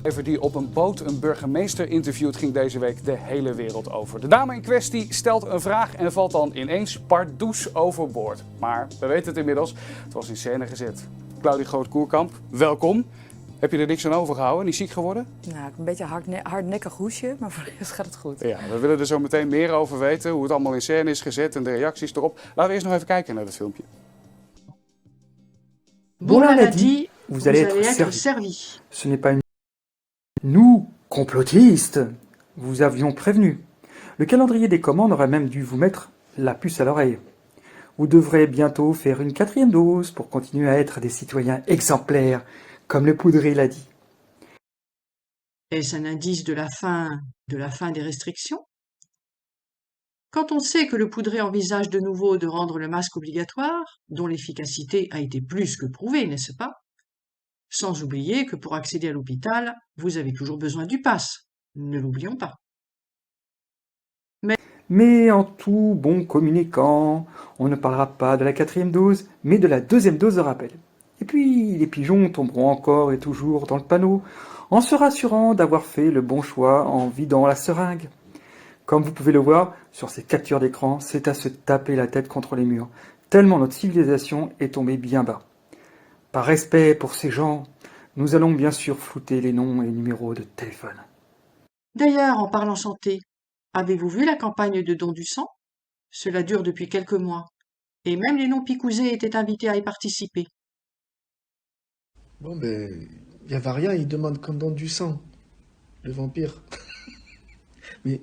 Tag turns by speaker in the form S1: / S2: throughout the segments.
S1: Die op een boot een burgemeester interviewt, ging deze week de hele wereld over. De dame in kwestie stelt een vraag en valt dan ineens pardoes overboord. Maar we weten het inmiddels, het was in scène gezet. Claudie Groot-Koerkamp, welkom. Heb je er niks aan overgehouden? Niet ziek geworden?
S2: Nou, een beetje hardnekkig hoesje, maar voor de rest gaat het goed.
S1: Ja, we willen er zo meteen meer over weten, hoe het allemaal in scène is gezet en de reacties erop. Laten we eerst nog even kijken naar het filmpje.
S3: Bon lundi, vous allez être servi.
S4: Ce n'est pas une... Nous, complotistes, vous avions prévenu. Le calendrier des commandes aurait même dû vous mettre la puce à l'oreille. Vous devrez bientôt faire une 4e dose pour continuer à être des citoyens exemplaires, comme le Poudré l'a dit.
S3: Est-ce un indice de la fin des restrictions? Quand on sait que le Poudré envisage de nouveau de rendre le masque obligatoire, dont l'efficacité a été plus que prouvée, n'est-ce pas? Sans oublier que pour accéder à l'hôpital, vous avez toujours besoin du pass. Ne l'oublions pas.
S4: Mais en tout bon communicant, on ne parlera pas de la 4e dose, mais de la 2e dose de rappel. Et puis, les pigeons tomberont encore et toujours dans le panneau, en se rassurant d'avoir fait le bon choix en vidant la seringue. Comme vous pouvez le voir sur ces captures d'écran, c'est à se taper la tête contre les murs, tellement notre civilisation est tombée bien bas. Par respect pour ces gens, nous allons bien sûr flouter les noms et numéros de téléphone.
S3: D'ailleurs, en parlant santé, avez-vous vu la campagne de don du sang? Cela dure depuis quelques mois, et même les non-picousés étaient invités à y participer.
S5: Bon ben, Yavaria, il demande qu'on donne du sang, le vampire. Mais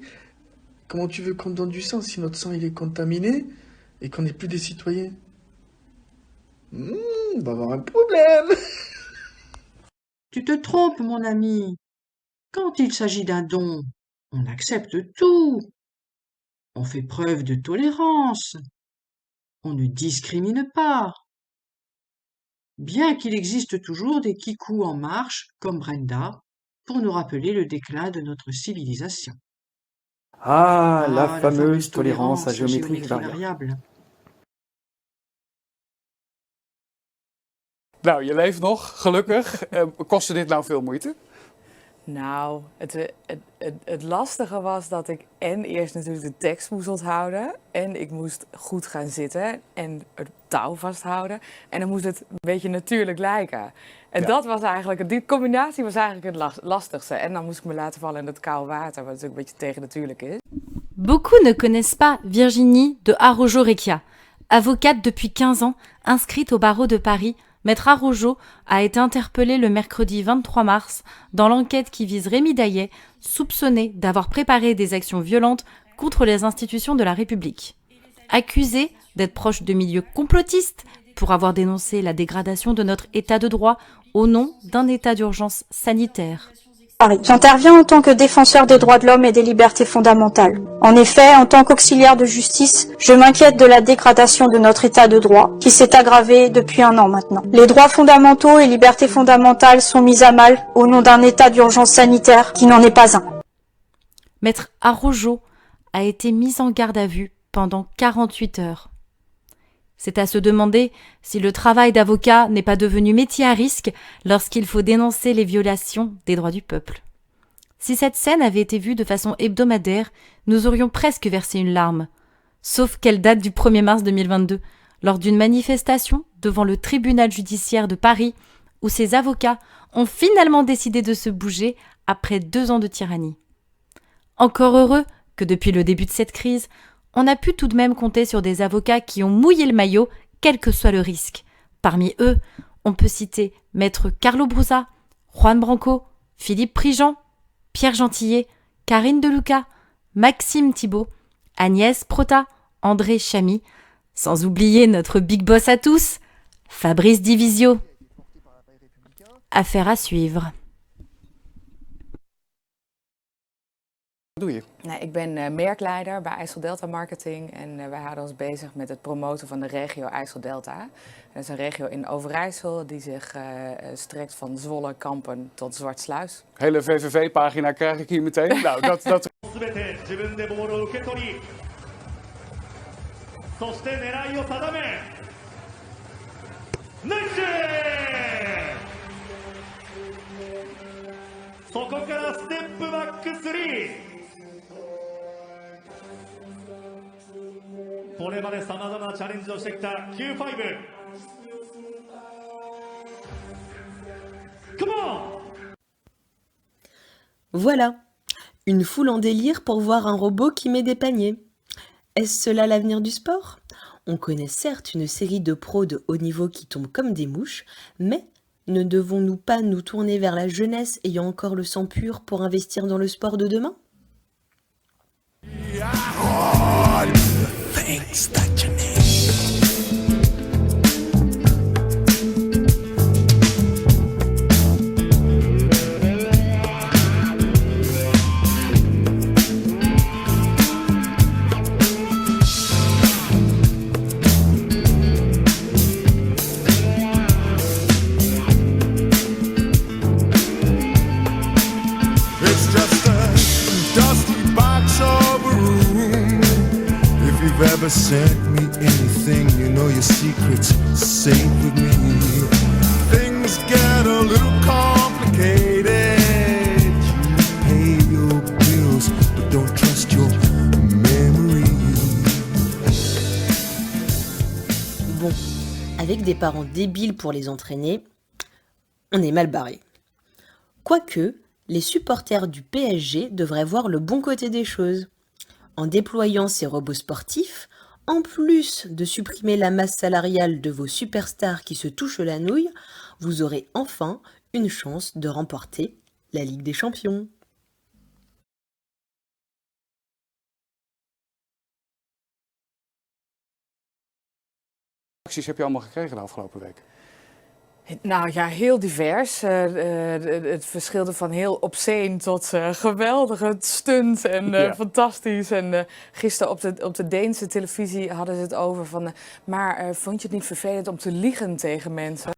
S5: comment tu veux qu'on donne du sang si notre sang il est contaminé et qu'on n'est plus des citoyens? On va avoir un problème.
S3: Tu te trompes, mon ami. Quand il s'agit d'un don, on accepte tout. On fait preuve de tolérance. On ne discrimine pas. Bien qu'il existe toujours des kikous en marche, comme Brenda, pour nous rappeler le déclin de notre civilisation.
S4: Ah, la fameuse tolérance à géométrie variable.
S1: Nou, je leeft nog, gelukkig. Kostte dit nou veel moeite?
S2: Nou, het lastige was dat ik eerst natuurlijk de tekst moest onthouden en ik moest goed gaan zitten en het touw vasthouden en dan moest het een beetje natuurlijk lijken. En ja. Dat was eigenlijk, die combinatie was eigenlijk het lastigste. En dan moest ik me laten vallen in het koude water, wat natuurlijk een beetje tegennatuurlijk is.
S6: Beaucoup ne connaissent pas Virginie de Araujo-Recchia. Avocate depuis 15 ans, inscrite au barreau de Paris, Maître Araujo a été interpellé le mercredi 23 mars dans l'enquête qui vise Rémi Daillet, soupçonné d'avoir préparé des actions violentes contre les institutions de la République. Accusé d'être proche de milieux complotistes pour avoir dénoncé la dégradation de notre état de droit au nom d'un état d'urgence sanitaire.
S7: J'interviens en tant que défenseur des droits de l'homme et des libertés fondamentales. En effet, en tant qu'auxiliaire de justice, je m'inquiète de la dégradation de notre état de droit, qui s'est aggravée depuis 1 an maintenant. Les droits fondamentaux et libertés fondamentales sont mis à mal au nom d'un état d'urgence sanitaire qui n'en est pas un.
S6: Maître Araujo a été mis en garde à vue pendant 48 heures. C'est à se demander si le travail d'avocat n'est pas devenu métier à risque lorsqu'il faut dénoncer les violations des droits du peuple. Si cette scène avait été vue de façon hebdomadaire, nous aurions presque versé une larme. Sauf qu'elle date du 1er mars 2022, lors d'une manifestation devant le tribunal judiciaire de Paris, où ces avocats ont finalement décidé de se bouger après 2 ans de tyrannie. Encore heureux que depuis le début de cette crise, on a pu tout de même compter sur des avocats qui ont mouillé le maillot, quel que soit le risque. Parmi eux, on peut citer Maître Carlo Brusa, Juan Branco, Philippe Prigent, Pierre Gentillet, Karine Deluca, Maxime Thibault, Agnès Prota, André Chamy, sans oublier notre big boss à tous, Fabrice Divisio. Affaire à suivre.
S1: Wat doe je?
S2: Nou, ik ben merkleider bij IJsseldelta Marketing en wij houden ons bezig met het promoten van de regio IJsseldelta. Dat is een regio in Overijssel die zich strekt van Zwolle, Kampen tot Zwartsluis.
S1: Hele VVV-pagina krijg ik hier meteen. Nou, dat...
S8: からステップバック3。これまでさまざまなチャレンジをしてきた Q5。Come on!
S9: Voilà, une foule en délire pour voir un robot qui met des paniers. Est-ce cela l'avenir du sport? On connaît certes une série de pros de haut niveau qui tombent comme des mouches, mais ne devons-nous pas nous tourner vers la jeunesse ayant encore le sang pur pour investir dans le sport de demain?
S10: It's just a dusty box of a room. If you've ever sent me anything, you know your secret's safe with me. Things get a little complicated. You pay your bills, but don't trust your memory.
S9: Bon, avec des parents débiles pour les entraîner, on est mal barré. Quoique, les supporters du PSG devraient voir le bon côté des choses. En déployant ces robots sportifs, en plus de supprimer la masse salariale de vos superstars qui se touchent la nouille, vous aurez enfin une chance de remporter la Ligue des Champions.
S1: Reacties heb je allemaal gekregen de afgelopen week?
S2: Nou ja, heel divers. Het verschilde van heel obscene tot geweldige stunt en
S1: Ja.
S2: fantastisch. En gisteren op de Deense televisie hadden ze het over van... maar vond je het niet vervelend om te liegen tegen mensen?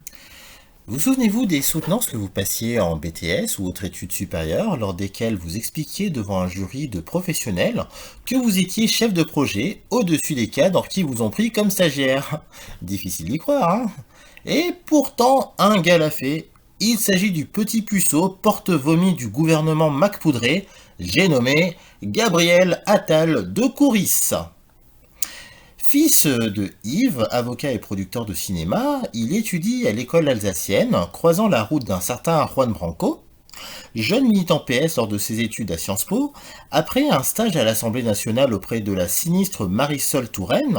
S11: Vous souvenez-vous des soutenances que vous passiez en BTS ou autre études supérieures lors desquelles vous expliquiez devant un jury de professionnels que vous étiez chef de projet au-dessus des cadres qui vous ont pris comme stagiaire? Difficile d'y croire, hein? Et pourtant, un gars l'a fait. Il s'agit du petit puceau porte-vomi du gouvernement macpoudré, j'ai nommé Gabriel Attal de Couris. Fils de Yves, avocat et producteur de cinéma, il étudie à l'école alsacienne, croisant la route d'un certain Juan Branco. Jeune militant PS lors de ses études à Sciences Po, après un stage à l'Assemblée nationale auprès de la sinistre Marisol Touraine,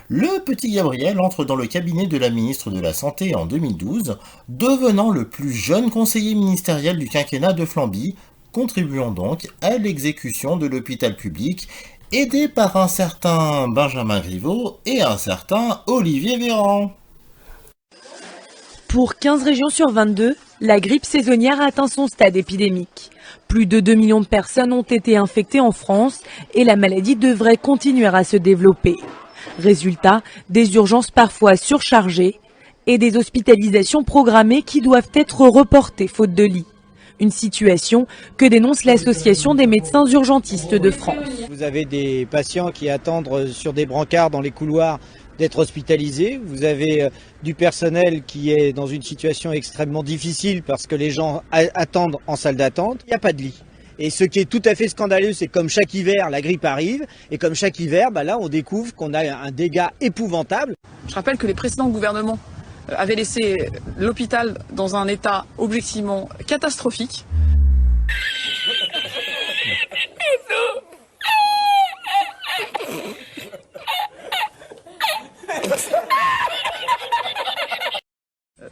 S11: le petit Gabriel entre dans le cabinet de la ministre de la Santé en 2012, devenant le plus jeune conseiller ministériel du quinquennat de Flamby, contribuant donc à l'exécution de l'hôpital public, aidé par un certain Benjamin Griveaux et un certain Olivier Véran.
S12: Pour 15 régions sur 22, la grippe saisonnière a atteint son stade épidémique. Plus de 2 millions de personnes ont été infectées en France et la maladie devrait continuer à se développer. Résultat, des urgences parfois surchargées et des hospitalisations programmées qui doivent être reportées faute de lits. Une situation que dénonce l'Association des médecins urgentistes de France.
S13: Vous avez des patients qui attendent sur des brancards dans les couloirs d'être hospitalisés. Vous avez du personnel qui est dans une situation extrêmement difficile parce que les gens attendent en salle d'attente. Il n'y a pas de lit. Et ce qui est tout à fait scandaleux, c'est que comme chaque hiver, la grippe arrive. Et comme chaque hiver, là, on découvre qu'on a un dégât épouvantable.
S14: Je rappelle que les précédents gouvernements avaient laissé l'hôpital dans un état objectivement catastrophique.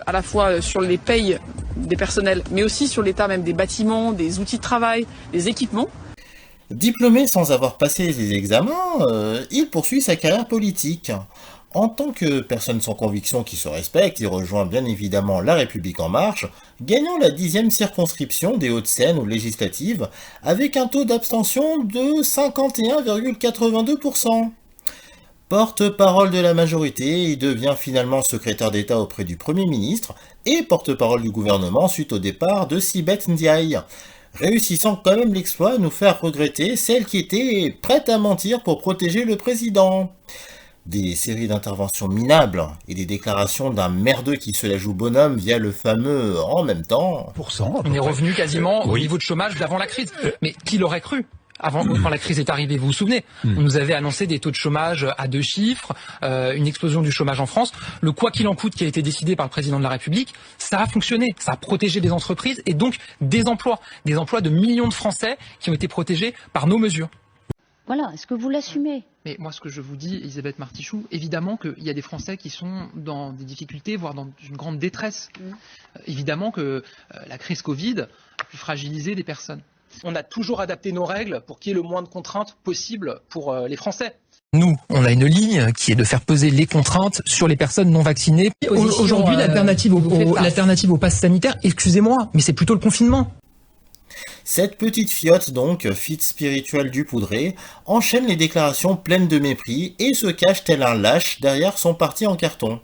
S14: À la fois sur les payes des personnels, mais aussi sur l'état même des bâtiments, des outils de travail, des équipements.
S11: Diplômé sans avoir passé les examens, il poursuit sa carrière politique. En tant que personne sans conviction qui se respecte, il rejoint bien évidemment La République En Marche, gagnant la 10e circonscription des Hauts-de-Seine aux législatives, avec un taux d'abstention de 51,82%. Porte-parole de la majorité, il devient finalement secrétaire d'État auprès du Premier ministre et porte-parole du gouvernement suite au départ de Sibeth Ndiaye, réussissant quand même l'exploit à nous faire regretter celle qui était prête à mentir pour protéger le président. des séries d'interventions minables et des déclarations d'un merdeux qui se la joue bonhomme via le fameux « en même temps ».
S15: On est revenu quasiment au niveau de chômage d'avant la crise. Mais qui l'aurait cru? Quand la crise est arrivée, vous vous souvenez, on nous avait annoncé des taux de chômage à 2 chiffres, une explosion du chômage en France. Le quoi qu'il en coûte qui a été décidé par le président de la République, ça a fonctionné, ça a protégé des entreprises et donc des emplois de millions de Français qui ont été protégés par nos mesures.
S16: Voilà, est-ce que vous l'assumez?
S15: Mais moi, ce que je vous dis, Elisabeth Martichoux, évidemment qu'il y a des Français qui sont dans des difficultés, voire dans une grande détresse. Évidemment que la crise Covid a pu fragiliser des personnes. On a toujours adapté nos règles pour qu'il y ait le moins de contraintes possible pour les Français. Nous, on a une ligne qui est de faire peser les contraintes sur les personnes non vaccinées. Aujourd'hui, l'alternative au pass sanitaire, excusez-moi, mais c'est plutôt le confinement.
S11: Cette petite fiotte, donc, fit spirituelle du poudré, enchaîne les déclarations pleines de mépris et se cache tel un lâche derrière son parti en carton.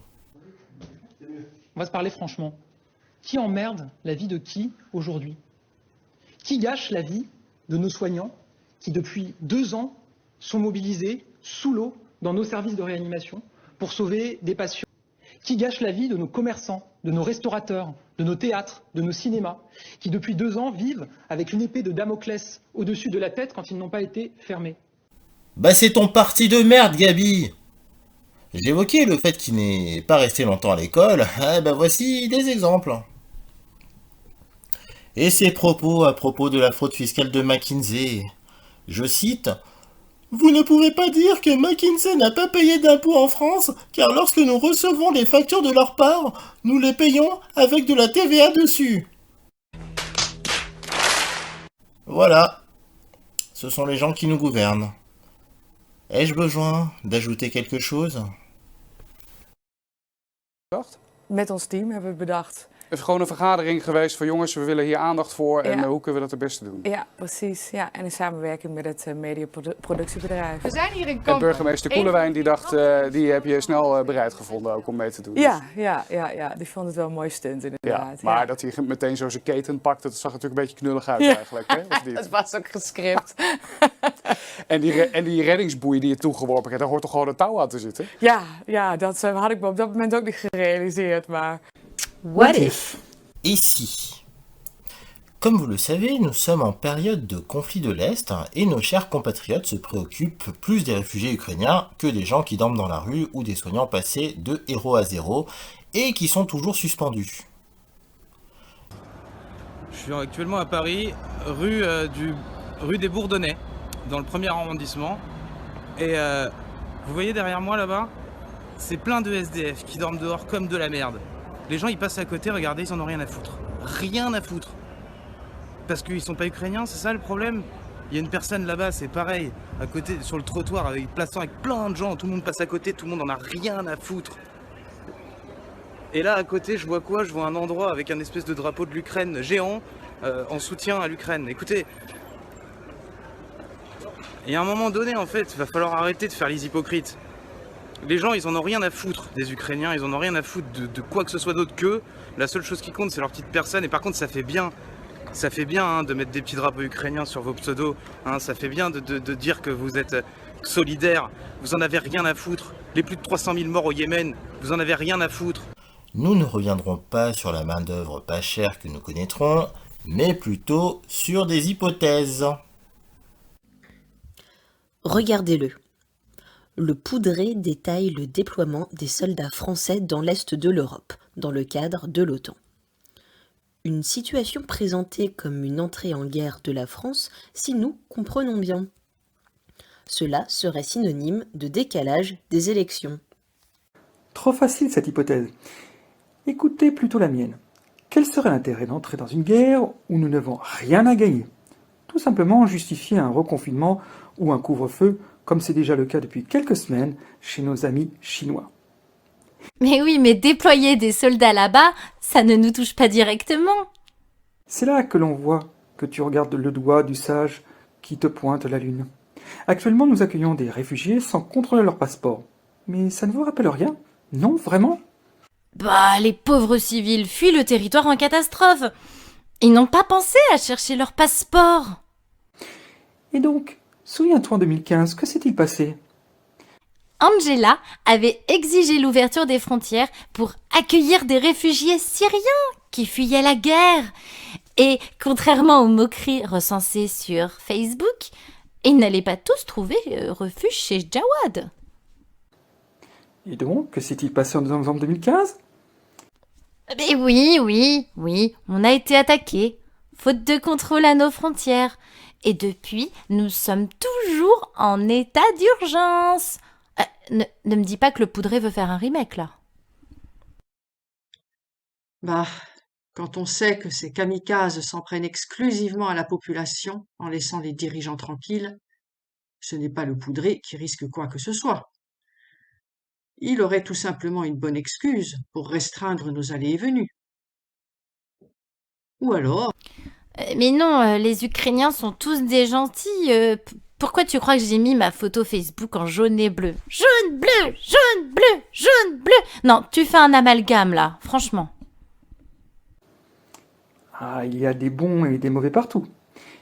S15: On va se parler franchement. Qui emmerde la vie de qui aujourd'hui ? Qui gâche la vie de nos soignants qui, depuis 2 ans, sont mobilisés sous l'eau dans nos services de réanimation pour sauver des patients? Qui gâche la vie de nos commerçants, de nos restaurateurs, de nos théâtres, de nos cinémas, qui depuis 2 ans vivent avec une épée de Damoclès au-dessus de la tête quand ils n'ont pas été fermés?
S11: Bah c'est ton parti de merde, Gabi! J'évoquais le fait qu'il n'est pas resté longtemps à l'école, voici des exemples. Et ses propos à propos de la fraude fiscale de McKinsey. Je cite: « Vous ne pouvez pas dire que McKinsey n'a pas payé d'impôts en France, car lorsque nous recevons les factures de leur part, nous les payons avec de la TVA dessus. » Voilà. Ce sont les gens qui nous gouvernent. Ai-je besoin d'ajouter quelque chose?
S2: Met ons team hebben we bedacht.
S1: Het is gewoon een vergadering geweest van jongens, we willen hier aandacht voor en hoe kunnen we dat het beste doen?
S2: Ja, precies. Ja. En in samenwerking met het mediaproductiebedrijf.
S17: We zijn hier in
S1: En
S17: kamp.
S1: burgemeester Koelewijn die dacht, die heb je snel bereid gevonden ook om mee te doen.
S2: Ja, die vond het wel een mooi stunt inderdaad.
S1: Ja, maar dat hij meteen zo zijn keten pakte, dat zag er natuurlijk een beetje knullig uit eigenlijk. Hè? Of niet?
S2: Het was ook gescript.
S1: En die reddingsboei die je toegeworpen hebt, daar hoort toch gewoon een touw aan te zitten?
S2: Ja, dat had ik me op dat moment ook niet gerealiseerd, maar...
S9: What if?
S11: Et si? Comme vous le savez, nous sommes en période de conflit de l'Est et nos chers compatriotes se préoccupent plus des réfugiés ukrainiens que des gens qui dorment dans la rue ou des soignants passés de héros à zéro et qui sont toujours suspendus.
S18: Je suis actuellement à Paris, rue des Bourdonnais, dans le 1er arrondissement. Et vous voyez derrière moi là-bas, c'est plein de SDF qui dorment dehors comme de la merde. Les gens ils passent à côté, regardez, ils en ont rien à foutre. Rien à foutre. Parce qu'ils sont pas ukrainiens, c'est ça le problème. Il y a une personne là-bas, c'est pareil, à côté, sur le trottoir, plaçant avec plein de gens, tout le monde passe à côté, tout le monde en a rien à foutre. Et là à côté, je vois quoi? Je vois un endroit avec un espèce de drapeau de l'Ukraine géant en soutien à l'Ukraine. Écoutez, il y a un moment donné en fait, il va falloir arrêter de faire les hypocrites. Les gens, ils en ont rien à foutre des Ukrainiens, ils en ont rien à foutre de quoi que ce soit d'autre qu'eux. La seule chose qui compte, c'est leur petite personne. Et par contre, ça fait bien de mettre des petits drapeaux ukrainiens sur vos pseudos. Ça fait bien de dire que vous êtes solidaires. Vous en avez rien à foutre. Les plus de 300 000 morts au Yémen, vous en avez rien à foutre.
S11: Nous ne reviendrons pas sur la main-d'œuvre pas chère que nous connaîtrons, mais plutôt sur des hypothèses.
S9: Regardez-le. Le Poudré détaille le déploiement des soldats français dans l'est de l'Europe, dans le cadre de l'OTAN. Une situation présentée comme une entrée en guerre de la France si nous comprenons bien. Cela serait synonyme de décalage des élections.
S4: Trop facile cette hypothèse. Écoutez plutôt la mienne. Quel serait l'intérêt d'entrer dans une guerre où nous n'avons rien à gagner? Tout simplement justifier un reconfinement ou un couvre-feu, comme c'est déjà le cas depuis quelques semaines chez nos amis chinois.
S6: Mais oui, mais déployer des soldats là-bas, ça ne nous touche pas directement.
S4: C'est là que l'on voit que tu regardes le doigt du sage qui te pointe la lune. Actuellement, nous accueillons des réfugiés sans contrôler leur passeport. Mais ça ne vous rappelle rien? Non, vraiment?
S6: Bah, les pauvres civils fuient le territoire en catastrophe. Ils n'ont pas pensé à chercher leur passeport.
S4: Et donc, souviens-toi en 2015, que s'est-il passé?
S6: Angela avait exigé l'ouverture des frontières pour accueillir des réfugiés syriens qui fuyaient la guerre. Et contrairement aux moqueries recensées sur Facebook, ils n'allaient pas tous trouver refuge chez Jawad.
S4: Et donc, que s'est-il passé en novembre 2015?
S6: Mais oui, on a été attaqués, faute de contrôle à nos frontières. Et depuis, nous sommes toujours en état d'urgence. Ne me dis pas que le Poudré veut faire un remake, là.
S3: Bah, quand on sait que ces kamikazes s'en prennent exclusivement à la population en laissant les dirigeants tranquilles, ce n'est pas le Poudré qui risque quoi que ce soit. Il aurait tout simplement une bonne excuse pour restreindre nos allées et venues. Ou alors...
S6: Mais non, les Ukrainiens sont tous des gentils. Pourquoi tu crois que j'ai mis ma photo Facebook en jaune et bleu? Jaune, bleu, jaune, bleu, jaune, bleu. Non, tu fais un amalgame là, franchement.
S4: Ah, il y a des bons et des mauvais partout.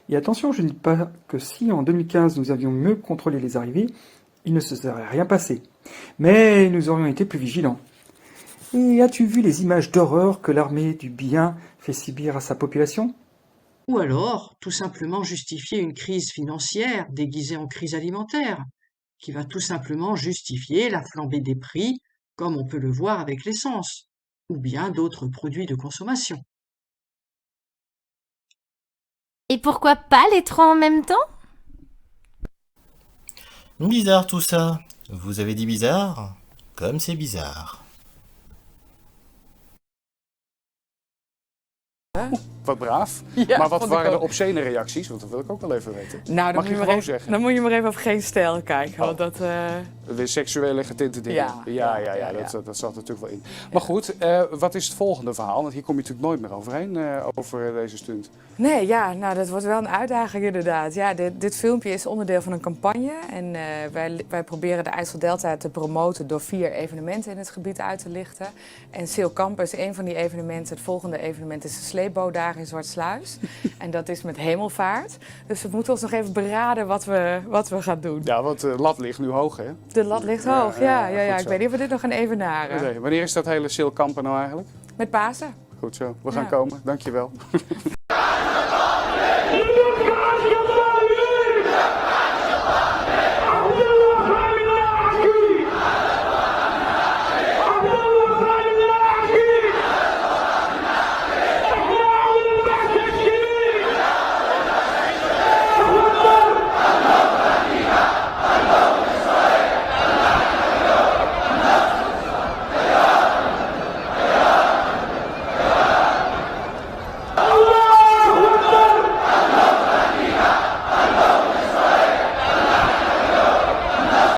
S4: Et attention, je ne dis pas que si en 2015 nous avions mieux contrôlé les arrivées, il ne se serait rien passé. Mais nous aurions été plus vigilants. Et as-tu vu les images d'horreur que l'armée du bien fait subir à sa population?
S3: Ou alors, tout simplement justifier une crise financière déguisée en crise alimentaire, qui va tout simplement justifier la flambée des prix, comme on peut le voir avec l'essence, ou bien d'autres produits de consommation.
S6: Et pourquoi pas les trois en même temps?
S11: Bizarre tout ça. Vous avez dit bizarre? Comme c'est bizarre.
S1: Wat braaf.
S2: Ja,
S1: maar wat
S2: vond ik
S1: waren de
S2: ook.
S1: obscene reacties? Want dat wil ik ook wel even weten.
S2: Nou,
S1: Mag je gewoon zeggen?
S2: dan moet je maar even op Geen Stijl kijken. Want dat,
S1: Weer seksuele getinte dingen.
S2: Ja,
S1: dat zat natuurlijk wel in. Maar goed, wat is het volgende verhaal? Want hier kom je natuurlijk nooit meer overheen over deze stunt.
S2: Nee, ja, nou dat wordt wel een uitdaging inderdaad. Ja, dit filmpje is onderdeel van een campagne. En wij proberen de IJsseldelta te promoten door 4 evenementen in het gebied uit te lichten. En Sail Camp is een van die evenementen. Het volgende evenement is de sleepbootdagen in Zwartsluis. En dat is met hemelvaart. Dus we moeten ons nog even beraden wat we gaan doen.
S1: Ja, want de lat ligt nu hoog, hè?
S2: De lat ligt hoog, ja.
S1: goed
S2: Ik
S1: zo.
S2: weet niet of we dit nog gaan evenaren.
S1: Nee, wanneer is dat hele Sail Camp nou eigenlijk?
S2: Met Pasen.
S1: Goed zo, we gaan komen. Dankjewel.